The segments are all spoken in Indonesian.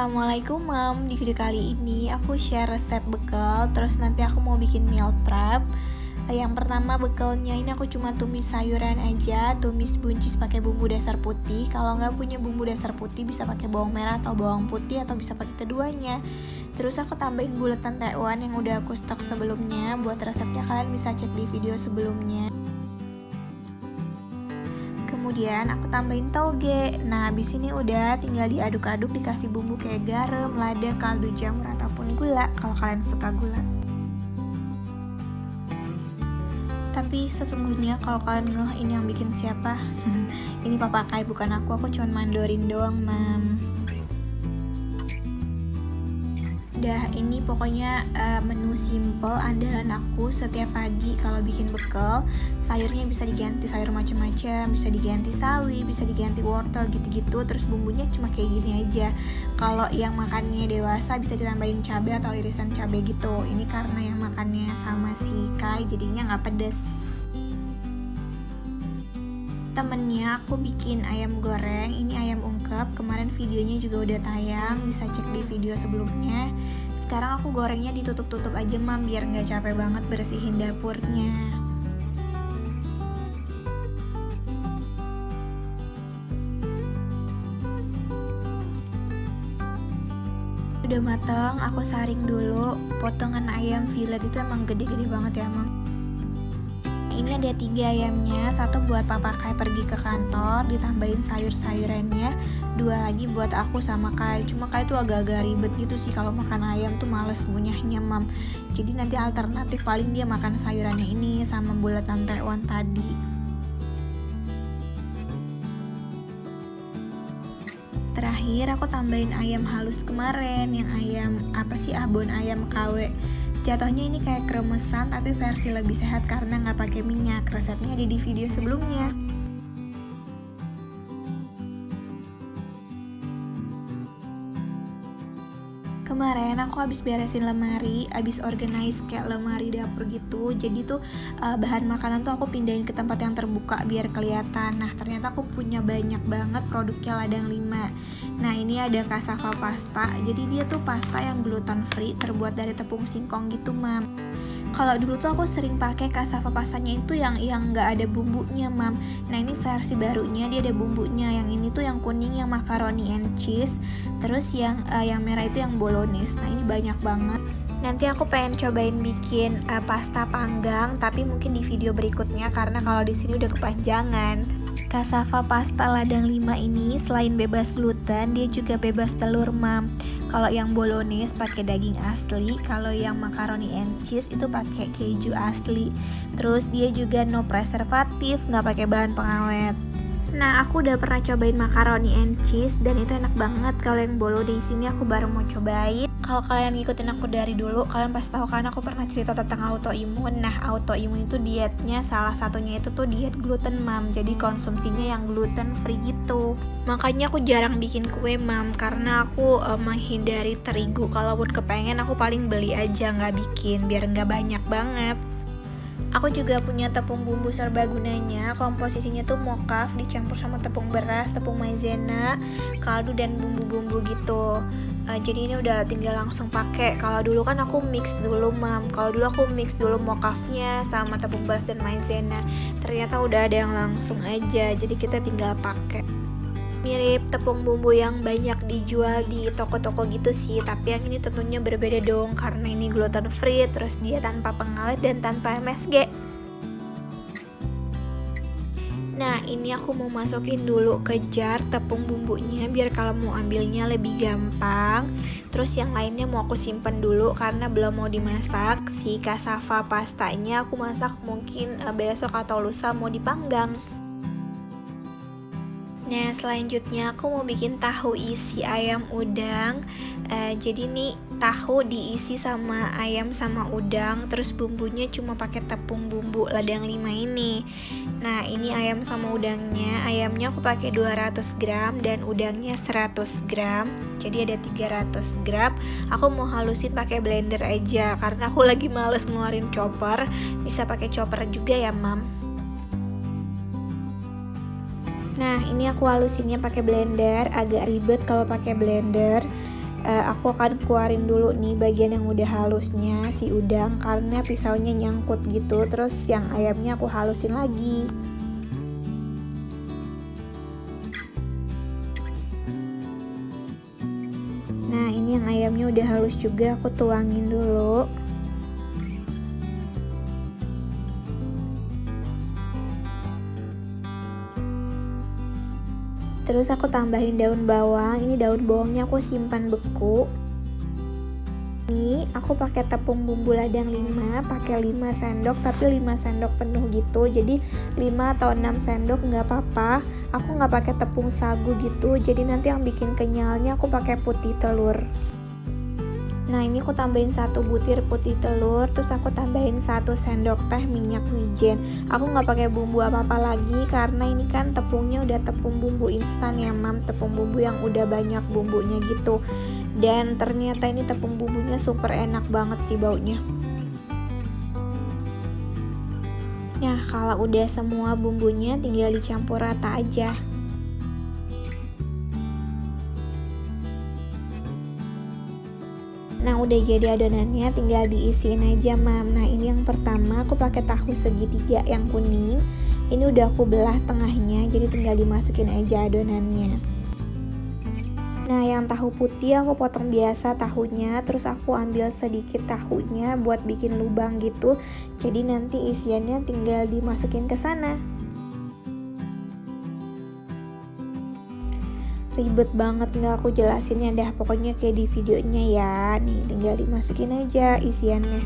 Assalamualaikum Mam. Di video kali ini aku share resep bekal. Terus nanti aku mau bikin meal prep. Yang pertama bekalnya ini aku cuma tumis sayuran aja. Tumis buncis pakai bumbu dasar putih. Kalau nggak punya bumbu dasar putih bisa pakai bawang merah atau bawang putih, atau bisa pakai keduanya. Terus aku tambahin buletan tewan yang udah aku stok sebelumnya. Buat resepnya kalian bisa cek di video sebelumnya. Kemudian aku tambahin toge. Nah, habis ini udah tinggal diaduk-aduk, dikasih bumbu kayak garam, lada, kaldu jamur ataupun gula kalau kalian suka gula. Tapi sesungguhnya kalau kalian ngeh ini yang bikin siapa? Ini Papa Kai, bukan aku cuma mandorin doang, Mam. Dah, ini pokoknya menu simple andalan aku setiap pagi kalau bikin bekal. Sayurnya bisa diganti sayur macam-macam, bisa diganti sawi, bisa diganti wortel gitu-gitu. Terus bumbunya cuma kayak gini aja. Kalau yang makannya dewasa bisa ditambahin cabai atau irisan cabai gitu. Ini karena yang makannya sama si Kai jadinya nggak pedes. Temennya aku bikin ayam goreng, ini ayam ungkep, kemarin videonya juga udah tayang, bisa cek di video sebelumnya. Sekarang aku gorengnya ditutup-tutup aja, Mam, biar nggak capek banget bersihin dapurnya. Udah mateng, aku saring dulu. Potongan ayam fillet itu emang gede-gede banget ya, Mam. Ini ada 3 ayamnya, 1 buat Papa Kai pergi ke kantor, ditambahin sayur-sayurannya, 2 lagi buat aku sama Kai. Cuma Kai tuh agak-agak ribet gitu sih kalau makan ayam tuh males ngunyahnya, Mam. Jadi nanti alternatif paling dia makan sayurannya ini sama bulatan tewan tadi. Terakhir aku tambahin ayam halus kemarin, yang ayam abon ayam KW. Jatuhnya ini kayak kremesan tapi versi lebih sehat karena nggak pakai minyak. Resepnya ada di video sebelumnya. Kemarin aku habis beresin lemari, habis organize kayak lemari dapur gitu. Jadi tuh bahan makanan tuh aku pindahin ke tempat yang terbuka biar kelihatan. Nah, ternyata aku punya banyak banget produknya ladang 5. Nah, ini ada cassava pasta. Jadi dia tuh pasta yang gluten free, terbuat dari tepung singkong gitu, Mam. Kalau dulu tuh aku sering pakai cassava pastanya itu yang nggak ada bumbunya, Mam. Nah, ini versi barunya dia ada bumbunya. Yang ini tuh yang kuning yang macaroni and cheese. Terus yang merah itu yang bolognese. Nah, ini banyak banget. Nanti aku pengen cobain bikin pasta panggang, tapi mungkin di video berikutnya karena kalau di sini udah kepanjangan. Cassava pasta ladang 5 ini selain bebas gluten, dia juga bebas telur, Mam. Kalau yang bolognese pakai daging asli, kalau yang macaroni and cheese itu pakai keju asli. Terus dia juga no preservatif, nggak pakai bahan pengawet. Nah, aku udah pernah cobain macaroni and cheese dan itu enak banget. Kalau yang bolognese ini aku baru mau cobain. Kalau kalian ngikutin aku dari dulu, kalian pasti tahu kan aku pernah cerita tentang autoimun. Nah, autoimun itu dietnya salah satunya itu tuh diet gluten, Mam. Jadi konsumsinya yang gluten free gitu. Makanya aku jarang bikin kue, Mam, karena aku menghindari terigu. Kalaupun kepengen aku paling beli aja, nggak bikin biar nggak banyak banget. Aku juga punya tepung bumbu serbagunanya, komposisinya tuh mokaf dicampur sama tepung beras, tepung maizena, kaldu dan bumbu-bumbu gitu. Jadi ini udah tinggal langsung pakai. Kalau dulu kan aku mix dulu, Mam. Kalau dulu aku mix dulu mokafnya sama tepung beras dan maizena. Ternyata udah ada yang langsung aja. Jadi kita tinggal pakai. Mirip tepung bumbu yang banyak dijual di toko-toko gitu sih, tapi yang ini tentunya berbeda dong karena ini gluten free, terus dia tanpa pengawet dan tanpa MSG. Nah, ini aku mau masukin dulu ke jar tepung bumbunya biar kalau mau ambilnya lebih gampang. Terus yang lainnya mau aku simpen dulu karena belum mau dimasak. Si cassava pastanya aku masak mungkin besok atau lusa mau dipanggang. Nah, selanjutnya aku mau bikin tahu isi ayam udang. Jadi nih tahu diisi sama ayam sama udang, terus bumbunya cuma pakai tepung bumbu ladang 5 ini. Nah, ini ayam sama udangnya. Ayamnya aku pakai 200 gram dan udangnya 100 gram. Jadi ada 300 gram. Aku mau halusin pakai blender aja karena aku lagi males ngeluarin chopper. Bisa pakai chopper juga ya, Mam. Nah, ini aku halusinnya pakai blender, agak ribet kalau pakai blender. aku akan keluarin dulu nih bagian yang udah halusnya si udang karena pisaunya nyangkut gitu. Terus yang ayamnya aku halusin lagi. Nah ini yang ayamnya udah halus juga, aku tuangin dulu. Terus aku tambahin daun bawang. Ini daun bawangnya aku simpan beku. Ini aku pakai tepung bumbu ladang 5, pakai 5 sendok tapi 5 sendok penuh gitu. Jadi 5 atau 6 sendok nggak apa-apa. Aku nggak pakai tepung sagu gitu. Jadi nanti yang bikin kenyalnya aku pakai putih telur. Nah ini aku tambahin 1 butir putih telur, terus aku tambahin 1 sendok teh minyak wijen. Aku nggak pakai bumbu apa-apa lagi karena ini kan tepungnya udah tepung bumbu instan ya mam, tepung bumbu yang udah banyak bumbunya gitu. Dan ternyata ini tepung bumbunya super enak banget sih baunya. Nah kalau udah semua bumbunya tinggal dicampur rata aja. Nah udah jadi adonannya tinggal diisiin aja mam. Nah ini yang pertama aku pakai tahu segitiga yang kuning. Ini udah aku belah tengahnya, jadi tinggal dimasukin aja adonannya. Nah yang tahu putih aku potong biasa tahunya, terus aku ambil sedikit tahunya buat bikin lubang gitu. Jadi nanti isiannya tinggal dimasukin ke sana. Ribet banget nggak aku jelasinnya, dah pokoknya kayak di videonya ya. Nih tinggal dimasukin aja isiannya.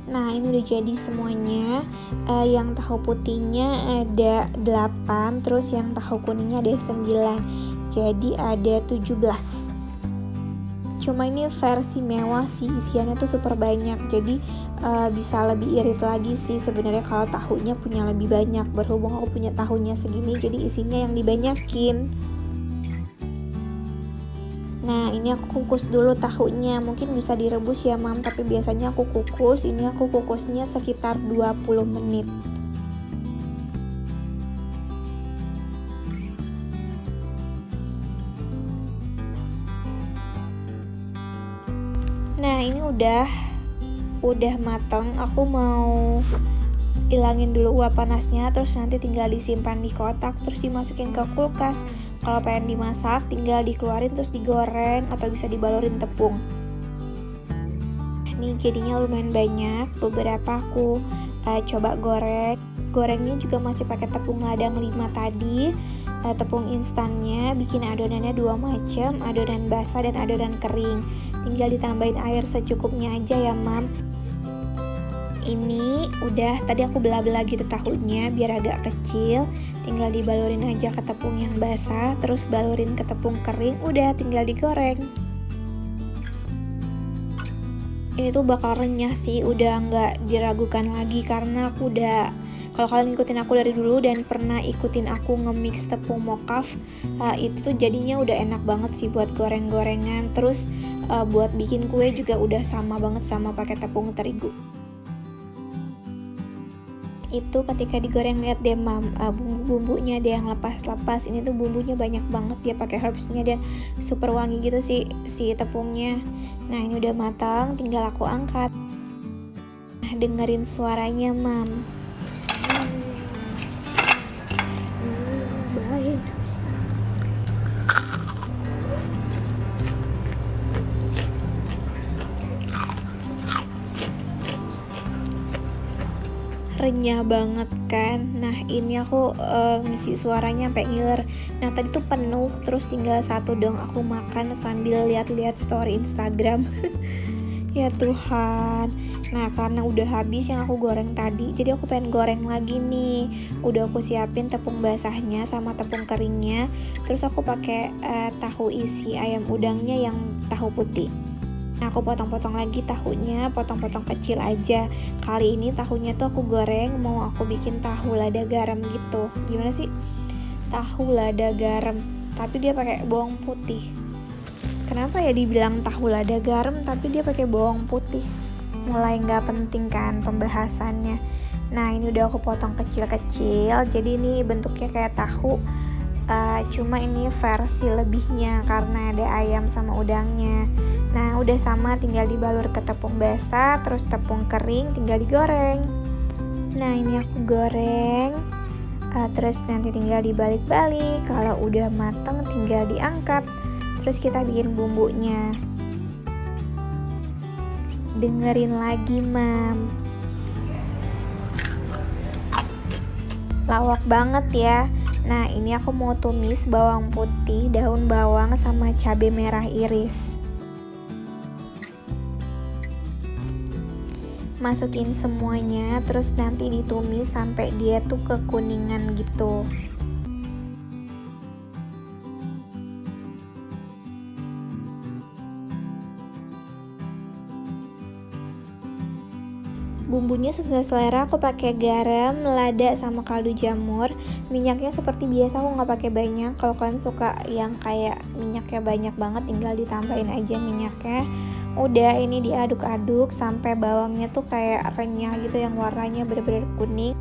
Nah ini udah jadi semuanya. Yang tahu putihnya ada 8, terus yang tahu kuningnya ada 9, jadi ada 17. Cuma ini versi mewah sih, isiannya tuh super banyak, jadi bisa lebih irit lagi sih sebenarnya kalau tahunya punya lebih banyak. Berhubung aku punya tahunya segini, jadi isinya yang dibanyakin. Nah ini aku kukus dulu tahunya, mungkin bisa direbus ya mam, tapi biasanya aku kukus. Ini aku kukusnya sekitar 20 menit. Nah ini udah matang. Aku mau ilangin dulu uap panasnya, terus nanti tinggal disimpan di kotak, terus dimasukin ke kulkas. Kalau pengen dimasak tinggal dikeluarin terus digoreng atau bisa dibalurin tepung. Nih jadinya lumayan banyak. Beberapa aku coba goreng. Gorengnya juga masih pakai tepung ladang 5 tadi. Tepung instannya bikin adonannya 2 macam, adonan basah dan adonan kering. Tinggal ditambahin air secukupnya aja ya mam. Ini udah tadi aku belah-belah gitu tahunya biar agak kecil. Tinggal dibalurin aja ke tepung yang basah, terus balurin ke tepung kering, udah tinggal digoreng. Ini tuh bakal renyah sih, udah nggak diragukan lagi karena aku udah, kalau kalian ikutin aku dari dulu dan pernah ikutin aku nge-mix tepung mocaf, itu tuh jadinya udah enak banget sih buat goreng-gorengan. Terus buat bikin kue juga udah sama banget sama pakai tepung terigu. Itu ketika digoreng lihat deh mam, bumbu-bumbunya ada yang lepas-lepas. Ini tuh bumbunya banyak banget, dia pakai herbsnya dan super wangi gitu sih si tepungnya. Nah ini udah matang, tinggal aku angkat. Nah dengerin suaranya mam. Baik. Renyah banget kan. Nah ini aku ngisi suaranya sampai ngiler. Nah tadi tuh penuh, terus tinggal 1 dong aku makan sambil lihat-lihat story Instagram. Ya Tuhan. Nah karena udah habis yang aku goreng tadi, jadi aku pengen goreng lagi nih. Udah aku siapin tepung basahnya sama tepung keringnya. Terus aku pakai tahu isi ayam udangnya yang tahu putih. Nah, aku potong-potong lagi tahunya, potong-potong kecil aja. Kali ini tahunya tuh aku goreng, mau aku bikin tahu lada garam gitu. Gimana sih? Tahu lada garam, tapi dia pakai bawang putih. Kenapa ya dibilang tahu lada garam tapi dia pakai bawang putih? Mulai nggak penting kan pembahasannya. Nah ini udah aku potong kecil-kecil, jadi ini bentuknya kayak tahu. cuma ini versi lebihnya karena ada ayam sama udangnya. Nah udah sama, tinggal dibalur ke tepung basah, terus tepung kering tinggal digoreng. Nah ini aku goreng, terus nanti tinggal dibalik-balik. Kalau udah mateng tinggal diangkat. Terus kita bikin bumbunya. Dengerin lagi mam, lawak banget ya. Nah ini aku mau tumis bawang putih, daun bawang, sama cabai merah iris. Masukin semuanya, terus nanti ditumis sampai dia tuh kekuningan gitu. Bumbunya sesuai selera, aku pakai garam, lada, sama kaldu jamur. Minyaknya seperti biasa, aku nggak pakai banyak. Kalau kalian suka yang kayak minyaknya banyak banget, tinggal ditambahin aja minyaknya. Udah, ini diaduk-aduk sampai bawangnya tuh kayak renyah gitu, yang warnanya bener-bener kuning.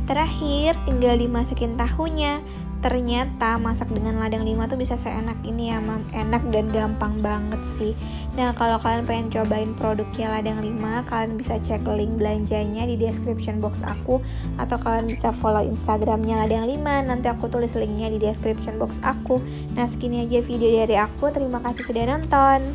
Terakhir tinggal dimasukin tahunya. Ternyata masak dengan ladang 5 tuh bisa seenak ini ya mam, enak dan gampang banget sih. Nah kalau kalian pengen cobain produknya ladang 5, kalian bisa cek link belanjanya di description box aku, atau kalian bisa follow instagramnya ladang 5, nanti aku tulis linknya di description box aku. Nah segini aja video dari aku, terima kasih sudah nonton.